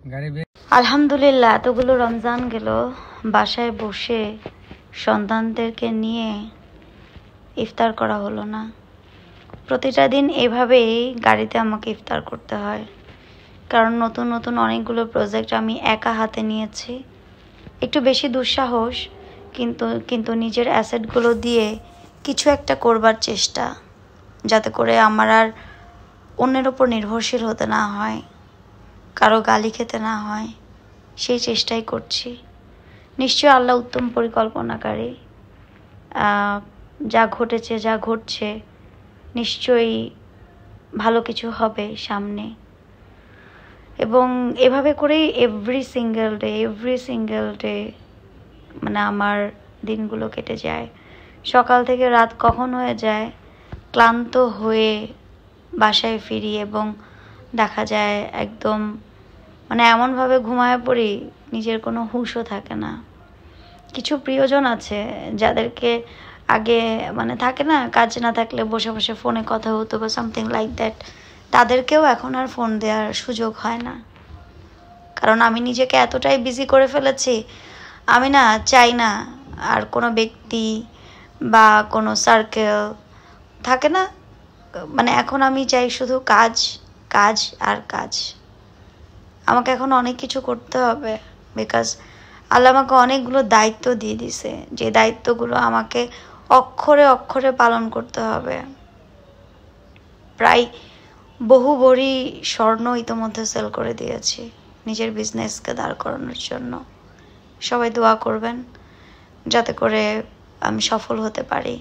আলহামদুলিল্লাহ, এতগুলো রমজান গেল, বাসায় বসে সন্তানদেরকে নিয়ে ইফতার করা হলো না। প্রতিটা দিন এভাবেই গাড়িতে আমাকে ইফতার করতে হয়, কারণ নতুন নতুন অনেকগুলো প্রজেক্ট আমি একা হাতে নিয়েছি। একটু বেশি দুঃসাহস, কিন্তু নিজের অ্যাসেটগুলো দিয়ে কিছু একটা করবার চেষ্টা, যাতে করে আমার আর অন্যের ওপর নির্ভরশীল হতে না হয়, কারো গালি খেতে না হয়, সেই চেষ্টাই করছি। নিশ্চয়ই আল্লাহ উত্তম পরিকল্পনাকারী। যা ঘটেছে, যা ঘটছে, নিশ্চয়ই ভালো কিছু হবে সামনে। এবং এভাবে করেই এভরি সিঙ্গেল ডে মানে আমার দিনগুলো কেটে যায়। সকাল থেকে রাত কখন হয়ে যায়, ক্লান্ত হয়ে বাসায় ফিরি এবং দেখা যায় একদম মানে এমনভাবে ঘুমায় পড়ি, নিজের কোনো হুঁশও থাকে না। কিছু প্রিয়জন আছে যাদেরকে আগে মানে থাকে না, কাজ না থাকলে বসে বসে ফোনে কথা হতো বা সামথিং লাইক দ্যাট, তাদেরকেও এখন আর ফোন দেওয়ার সুযোগ হয় না, কারণ আমি নিজেকে এতটাই বিজি করে ফেলেছি। আমি না চাই না আর কোনো ব্যক্তি বা কোনো সার্কেল থাকে না, মানে এখন আমি চাই শুধু কাজ কাজ আর কাজ। আমাকে এখন অনেক কিছু করতে হবে, বিকজ আল্লাহ আমাকে অনেকগুলো দায়িত্ব দিয়ে দিছে, যে দায়িত্বগুলো আমাকে অক্ষরে অক্ষরে পালন করতে হবে। প্রায় বহু ভরি স্বর্ণ ইতোমধ্যে সেল করে দিয়েছি নিজের বিজনেসকে দাঁড় করানোর জন্য। সবাই দোয়া করবেন যাতে করে আমি সফল হতে পারি।